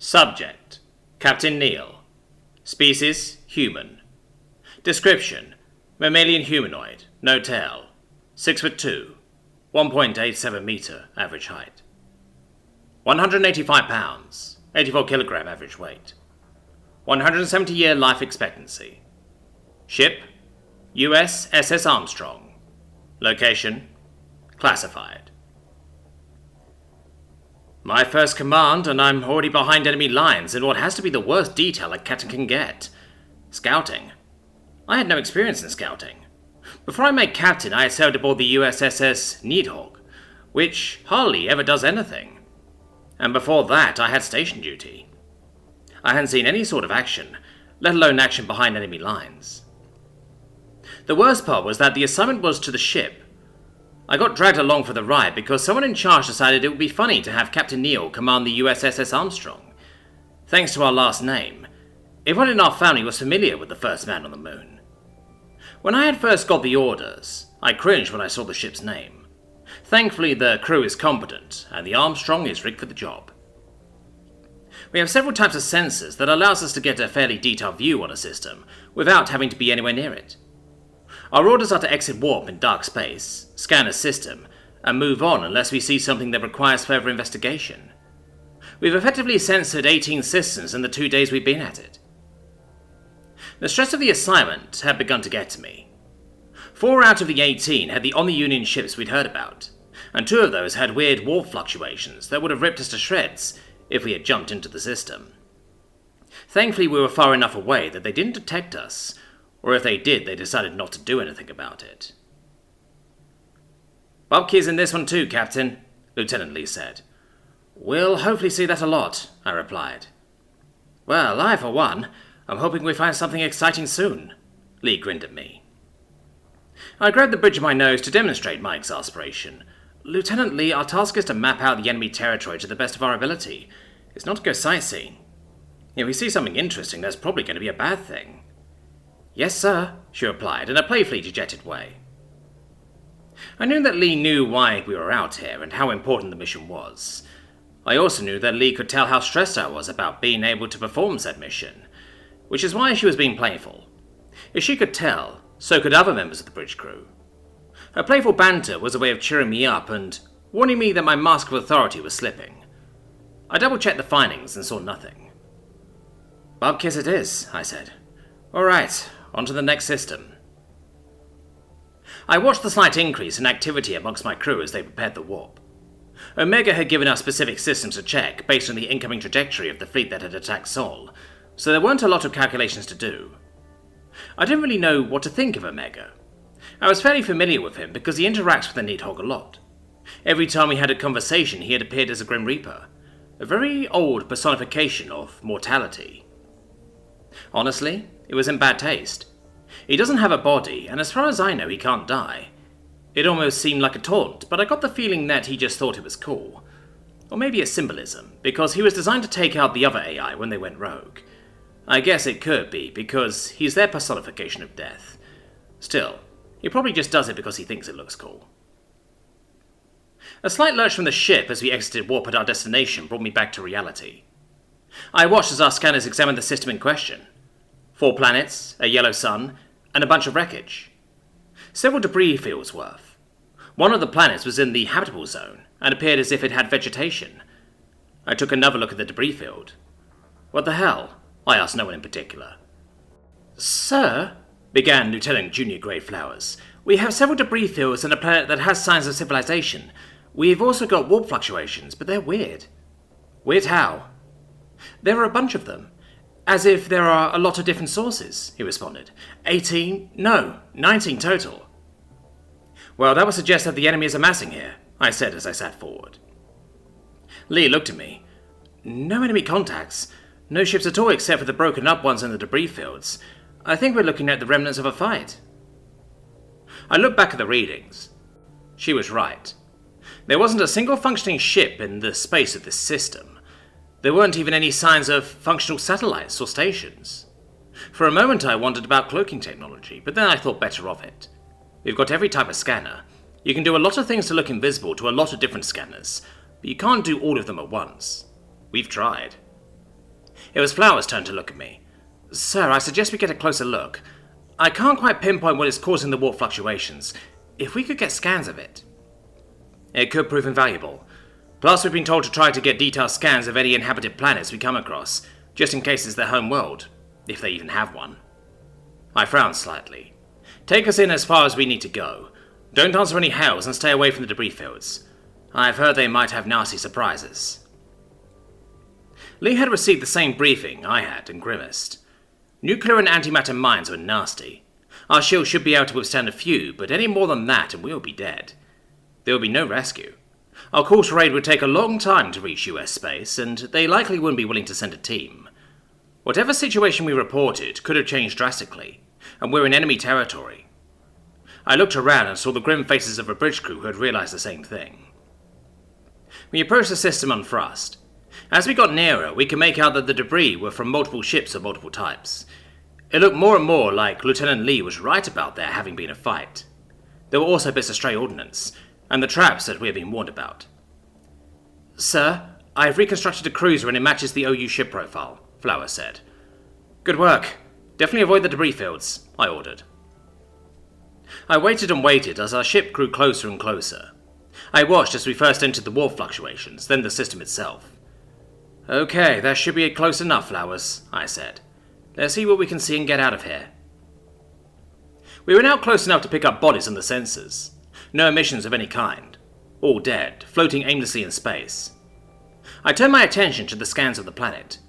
Subject: Captain Neil. Species: human. Description: mammalian humanoid, no tail. 6'2", 1.87 meter average height. 185 pounds, 84 kilogram average weight. 170-year life expectancy. Ship: USS Armstrong. Location: classified. My first command, and I'm already behind enemy lines in what has to be the worst detail a captain can get. Scouting. I had no experience in scouting. Before I made captain, I had sailed aboard the USS Needhawk, which hardly ever does anything. And before that, I had station duty. I hadn't seen any sort of action, let alone action behind enemy lines. The worst part was that the assignment was to the ship. I got dragged along for the ride because someone in charge decided it would be funny to have Captain Neil command the USS Armstrong. Thanks to our last name, everyone in our family was familiar with the first man on the moon. When I had first got the orders, I cringed when I saw the ship's name. Thankfully, the crew is competent, and the Armstrong is rigged for the job. We have several types of sensors that allows us to get a fairly detailed view on a system without having to be anywhere near it. Our orders are to exit warp in dark space, scan a system, and move on unless we see something that requires further investigation. We've effectively censored 18 systems in the 2 days we've been at it. The stress of the assignment had begun to get to me. 4 out of the 18 had the on-the-Union ships we'd heard about, and 2 of those had weird warp fluctuations that would have ripped us to shreds if we had jumped into the system. Thankfully, we were far enough away that they didn't detect us, or if they did, they decided not to do anything about it. "Bobkey's in this one too, Captain," Lieutenant Lee said. "We'll hopefully see that a lot," I replied. "Well, I, for one, am hoping we find something exciting soon," Lee grinned at me. I grabbed the bridge of my nose to demonstrate my exasperation. "Lieutenant Lee, our task is to map out the enemy territory to the best of our ability. It's not to go sightseeing. If we see something interesting, that's probably going to be a bad thing." "Yes, sir," she replied in a playfully dejected way. I knew that Lee knew why we were out here and how important the mission was. I also knew that Lee could tell how stressed I was about being able to perform said mission, which is why she was being playful. If she could tell, so could other members of the bridge crew. Her playful banter was a way of cheering me up and warning me that my mask of authority was slipping. I double-checked the findings and saw nothing. "Bobkiss it is," I said. "All right, on to the next system." I watched the slight increase in activity amongst my crew as they prepared the warp. Omega had given us specific systems to check based on the incoming trajectory of the fleet that had attacked Sol, so there weren't a lot of calculations to do. I didn't really know what to think of Omega. I was fairly familiar with him because he interacts with the Needhawk a lot. Every time we had a conversation, he had appeared as a Grim Reaper, a very old personification of mortality. Honestly, it was in bad taste. He doesn't have a body, and as far as I know, he can't die. It almost seemed like a taunt, but I got the feeling that he just thought it was cool. Or maybe a symbolism, because he was designed to take out the other AI when they went rogue. I guess it could be, because he's their personification of death. Still, he probably just does it because he thinks it looks cool. A slight lurch from the ship as we exited warp at our destination brought me back to reality. I watched as our scanners examined the system in question. 4 planets, a yellow sun, and a bunch of wreckage. Several debris fields worth. One of the planets was in the habitable zone and appeared as if it had vegetation. I took another look at the debris field. "What the hell?" I asked no one in particular. "Sir," began Lieutenant Junior Grade Flowers, "we have several debris fields on a planet that has signs of civilization. We've also got warp fluctuations, but they're weird." "Weird how?" "There are a bunch of them. As if there are a lot of different sources," he responded. 18? No, 19 total." "Well, that would suggest that the enemy is amassing here," I said as I sat forward. Lee looked at me. "No enemy contacts. No ships at all except for the broken up ones in the debris fields. I think we're looking at the remnants of a fight." I looked back at the readings. She was right. There wasn't a single functioning ship in the space of this system. There weren't even any signs of functional satellites or stations. For a moment I wondered about cloaking technology, but then I thought better of it. We've got every type of scanner. You can do a lot of things to look invisible to a lot of different scanners, but you can't do all of them at once. We've tried. It was Flower's turn to look at me. Sir, I suggest we get a closer look. I can't quite pinpoint what is causing the warp fluctuations. If we could get scans of it. It could prove invaluable. Plus, we've been told to try to get detailed scans of any inhabited planets we come across, just in case it's their home world, if they even have one. I frowned slightly. Take us in as far as we need to go. Don't answer any hails and stay away from the debris fields. I've heard they might have nasty surprises. Lee had received the same briefing I had and grimaced. Nuclear and antimatter mines were nasty. Our shield should be able to withstand a few, but any more than that and we'll be dead. There will be no rescue. Our course raid would take a long time to reach US space, and they likely wouldn't be willing to send a team. Whatever situation we reported could have changed drastically, and we're in enemy territory. I looked around and saw the grim faces of a bridge crew who had realized the same thing. We approached the system unthrust. As we got nearer, we could make out that the debris were from multiple ships of multiple types. It looked more and more like Lieutenant Lee was right about there having been a fight. There were also bits of stray ordnance, and the traps that we had been warned about. Sir, I have reconstructed a cruiser and it matches the OU ship profile, Flower said. Good work. Definitely avoid the debris fields, I ordered. I waited and waited as our ship grew closer and closer. I watched as we first entered the warp fluctuations, then the system itself. Okay, that should be close enough, Flowers, I said. Let's see what we can see and get out of here. We were now close enough to pick up bodies on the sensors. No emissions of any kind. All dead, floating aimlessly in space. I turned my attention to the scans of the planet.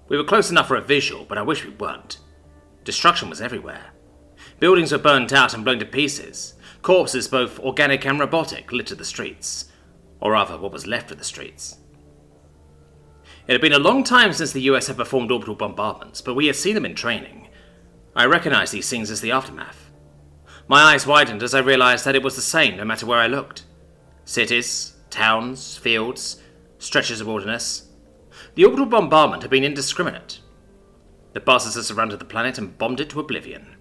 We were close enough for a visual, but I wish we weren't. Destruction was everywhere. Buildings were burnt out and blown to pieces. Corpses, both organic and robotic, littered the streets. Or rather, what was left of the streets. It had been a long time since the US had performed orbital bombardments, but we had seen them in training. I recognized these scenes as the aftermath. My eyes widened as I realized that it was the same no matter where I looked. Cities, towns, fields, stretches of wilderness. The orbital bombardment had been indiscriminate. The bastards had surrounded the planet and bombed it to oblivion.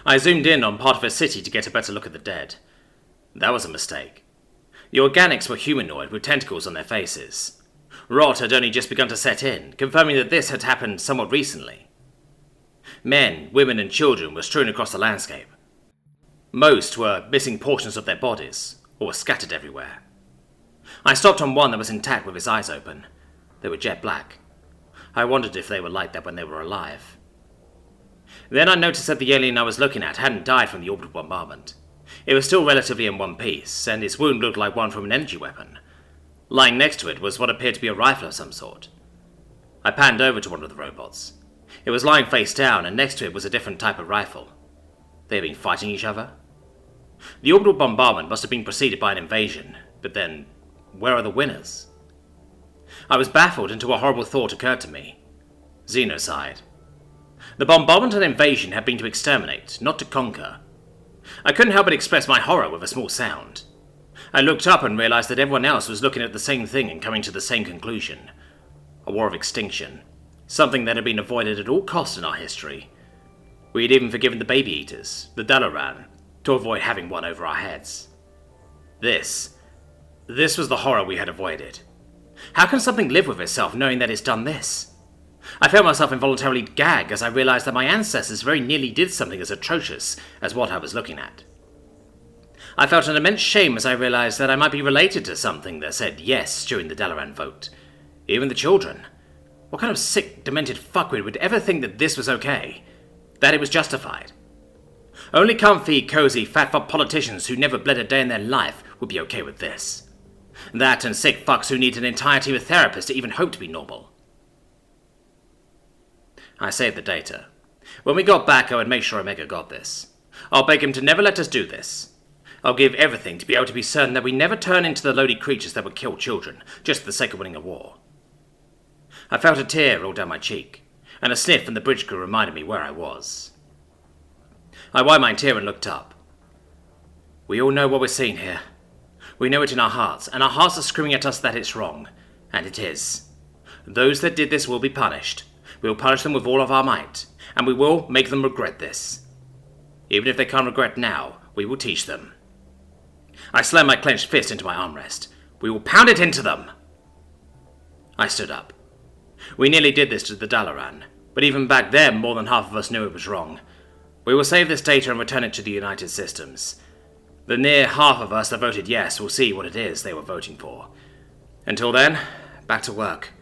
I zoomed in on part of a city to get a better look at the dead. That was a mistake. The organics were humanoid with tentacles on their faces. Rot had only just begun to set in, confirming that this had happened somewhat recently. Men, women and children were strewn across the landscape. Most were missing portions of their bodies, or were scattered everywhere. I stopped on one that was intact with his eyes open. They were jet black. I wondered if they were like that when they were alive. Then I noticed that the alien I was looking at hadn't died from the orbital bombardment. It was still relatively in one piece, and its wound looked like one from an energy weapon. Lying next to it was what appeared to be a rifle of some sort. I panned over to one of the robots. It was lying face down, and next to it was a different type of rifle. They had been fighting each other? The orbital bombardment must have been preceded by an invasion, but then, where are the winners? I was baffled until a horrible thought occurred to me. Xenocide. The bombardment and invasion had been to exterminate, not to conquer. I couldn't help but express my horror with a small sound. I looked up and realized that everyone else was looking at the same thing and coming to the same conclusion. A war of extinction. Something that had been avoided at all costs in our history. We had even forgiven the baby eaters, the Dalaran, to avoid having one over our heads. This was the horror we had avoided. How can something live with itself knowing that it's done this? I felt myself involuntarily gag as I realized that my ancestors very nearly did something as atrocious as what I was looking at. I felt an immense shame as I realized that I might be related to something that said yes during the Dalaran vote. Even the children. What kind of sick, demented fuckwit would ever think that this was okay? That it was justified? Only comfy, cozy, fat-fuck politicians who never bled a day in their life would be okay with this. That and sick fucks who need an entire team of therapists to even hope to be normal. I saved the data. When we got back, I would make sure Omega got this. I'll beg him to never let us do this. I'll give everything to be able to be certain that we never turn into the loaded creatures that would kill children, just for the sake of winning a war. I felt a tear roll down my cheek, and a sniff from the bridge crew reminded me where I was. I wiped my tear and looked up. We all know what we're seeing here. We know it in our hearts, and our hearts are screaming at us that it's wrong, and it is. Those that did this will be punished. We will punish them with all of our might, and we will make them regret this. Even if they can't regret now, we will teach them. I slammed my clenched fist into my armrest. We will pound it into them! I stood up. We nearly did this to the Dalaran, but even back then more than half of us knew it was wrong. We will save this data and return it to the United Systems. The near half of us that voted yes will see what it is they were voting for. Until then, back to work.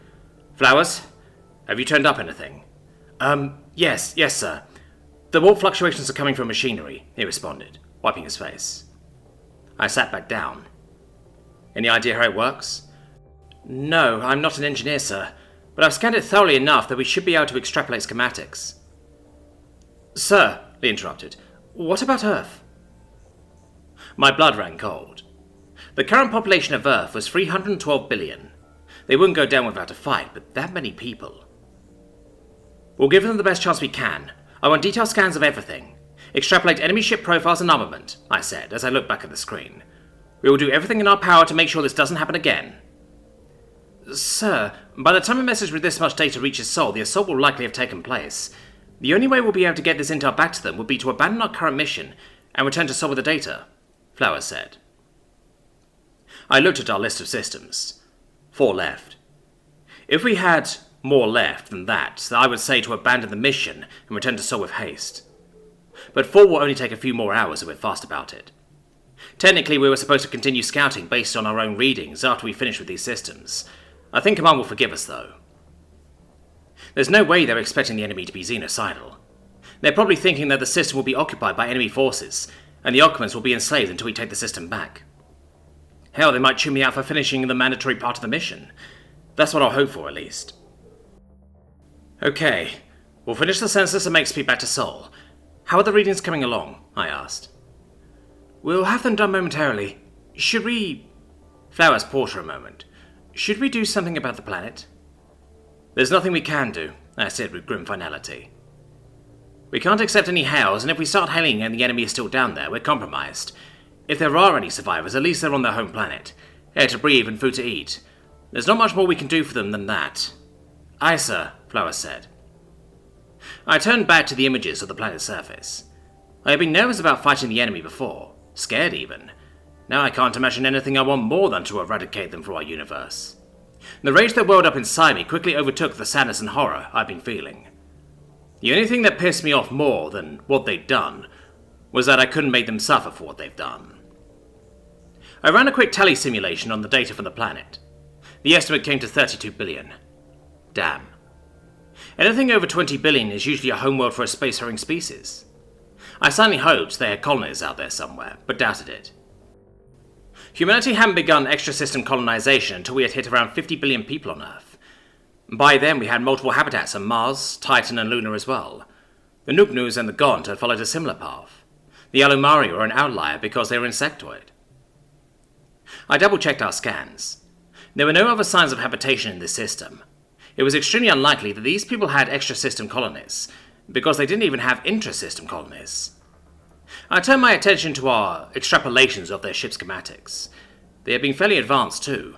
Flowers, have you turned up anything? Yes, sir. The warp fluctuations are coming from machinery, he responded, wiping his face. I sat back down. Any idea how it works? No, I'm not an engineer, sir, but I've scanned it thoroughly enough that we should be able to extrapolate schematics. Sir, Lee interrupted, what about Earth? My blood ran cold. The current population of Earth was 312 billion. They wouldn't go down without a fight, but that many people. We'll give them the best chance we can. I want detailed scans of everything. Extrapolate enemy ship profiles and armament, I said as I looked back at the screen. We will do everything in our power to make sure this doesn't happen again. Sir, by the time a message with this much data reaches Sol, the assault will likely have taken place. The only way we'll be able to get this intel back to them would be to abandon our current mission and return to Sol with the data, Flowers said. I looked at our list of systems. 4 left. If we had more left than that, I would say to abandon the mission and return to Sol with haste. But 4 will only take a few more hours if we're fast about it. Technically, we were supposed to continue scouting based on our own readings after we finish with these systems. I think Command will forgive us, though. There's no way they're expecting the enemy to be xenocidal. They're probably thinking that the system will be occupied by enemy forces, and the occupants will be enslaved until we take the system back. Hell, they might chew me out for finishing the mandatory part of the mission. That's what I'll hope for, at least. Okay, we'll finish the census and make speed back to Sol. How are the readings coming along? I asked. We'll have them done momentarily. Should we... Flowers paused for a moment. Should we do something about the planet? There's nothing we can do, I said with grim finality. We can't accept any hails, and if we start hailing and the enemy is still down there, we're compromised. If there are any survivors, at least they're on their home planet. Air to breathe and food to eat. There's not much more we can do for them than that. Aye, sir, Flowers said. I turned back to the images of the planet's surface. I had been nervous about fighting the enemy before, scared even. Now I can't imagine anything I want more than to eradicate them from our universe. The rage that welled up inside me quickly overtook the sadness and horror I'd been feeling. The only thing that pissed me off more than what they'd done was that I couldn't make them suffer for what they've done. I ran a quick tally simulation on the data from the planet. The estimate came to 32 billion. Damn. Anything over 20 billion is usually a homeworld for a spacefaring species. I certainly hoped they had colonies out there somewhere, but doubted it. Humanity hadn't begun extra-system colonization until we had hit around 50 billion people on Earth. By then we had multiple habitats on Mars, Titan and Luna as well. The Nuknus and the Gaunt had followed a similar path. The Alumari were an outlier because they were insectoid. I double-checked our scans. There were no other signs of habitation in this system. It was extremely unlikely that these people had extra-system colonies, because they didn't even have intra-system colonies. I turned my attention to our extrapolations of their ship schematics. They had been fairly advanced too.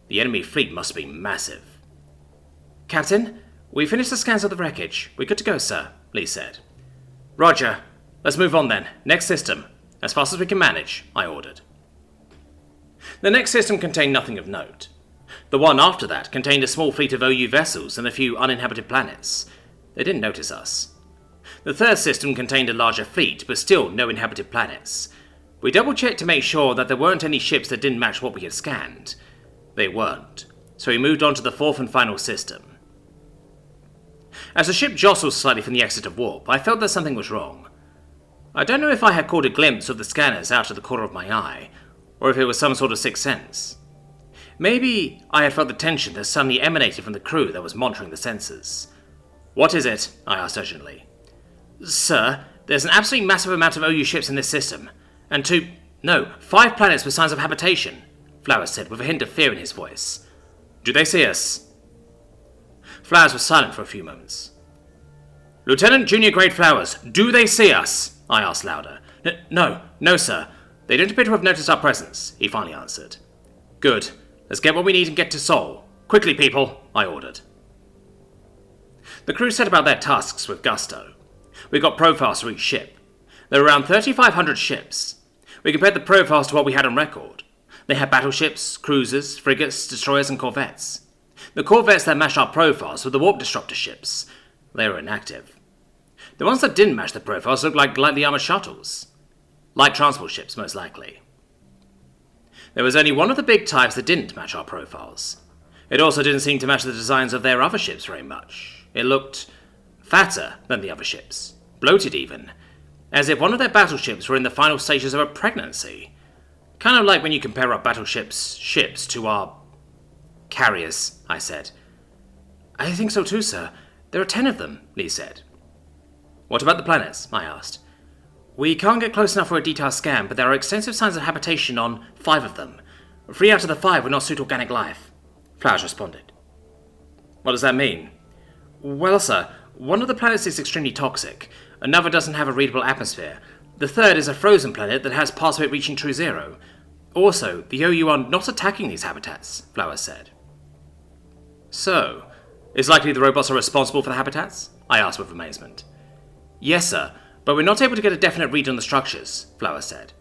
The enemy fleet must be massive. Captain, we finished the scans of the wreckage. We're good to go, sir, Lee said. Roger. Let's move on then. Next system. As fast as we can manage, I ordered. The next system contained nothing of note. The one after that contained a small fleet of OU vessels and a few uninhabited planets. They didn't notice us. The third system contained a larger fleet, but still no inhabited planets. We double-checked to make sure that there weren't any ships that didn't match what we had scanned. They weren't, so we moved on to the fourth and final system. As the ship jostled slightly from the exit of warp, I felt that something was wrong. I don't know if I had caught a glimpse of the scanners out of the corner of my eye, or if it was some sort of sixth sense. Maybe I had felt the tension that suddenly emanated from the crew that was monitoring the sensors. What is it? I asked urgently. Sir, there's an absolutely massive amount of OU ships in this system, and 5 planets with signs of habitation, Flowers said with a hint of fear in his voice. Do they see us? Flowers was silent for a few moments. Lieutenant Junior Grade Flowers, do they see us? I asked louder. No, sir. They don't appear to have noticed our presence, he finally answered. Good. Let's get what we need and get to Sol. Quickly, people, I ordered. The crew set about their tasks with gusto. We got profiles for each ship. There were around 3,500 ships. We compared the profiles to what we had on record. They had battleships, cruisers, frigates, destroyers and corvettes. The corvettes that matched our profiles were the warp disruptor ships. They were inactive. The ones that didn't match the profiles looked like lightly armored shuttles. Light transport ships, most likely. There was only one of the big types that didn't match our profiles. It also didn't seem to match the designs of their other ships very much. It looked fatter than the other ships, bloated even, as if one of their battleships were in the final stages of a pregnancy. Kind of like when you compare our battleships' ships to our carriers, I said. I think so too, sir. There are 10 of them, Lee said. What about the planets? I asked. We can't get close enough for a detailed scan, but there are extensive signs of habitation on 5 of them. 3 out of the 5 would not suit organic life, Flowers responded. What does that mean? Well, sir, one of the planets is extremely toxic. Another doesn't have a readable atmosphere. The third is a frozen planet that has parts of it reaching true zero. Also, the OU are not attacking these habitats, Flowers said. So, is likely the robots are responsible for the habitats? I asked with amazement. Yes, sir, but we're not able to get a definite read on the structures, Flowers said.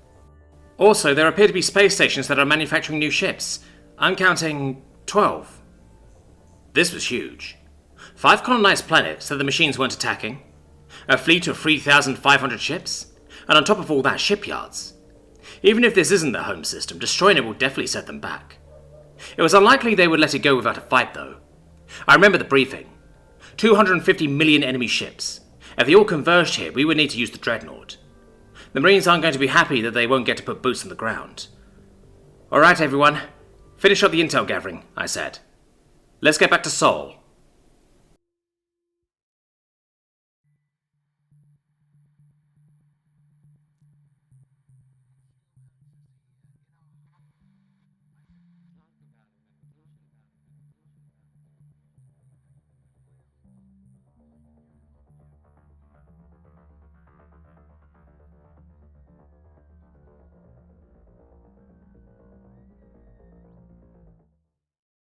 Also, there appear to be space stations that are manufacturing new ships. I'm counting 12. This was huge. 5 colonized planets that the machines weren't attacking. A fleet of 3,500 ships. And on top of all that, shipyards. Even if this isn't their home system, destroying it will definitely set them back. It was unlikely they would let it go without a fight, though. I remember the briefing. 250 million enemy ships. If they all converged here, we would need to use the Dreadnought. The Marines aren't going to be happy that they won't get to put boots on the ground. Alright, everyone. Finish up the intel gathering, I said. Let's get back to Seoul.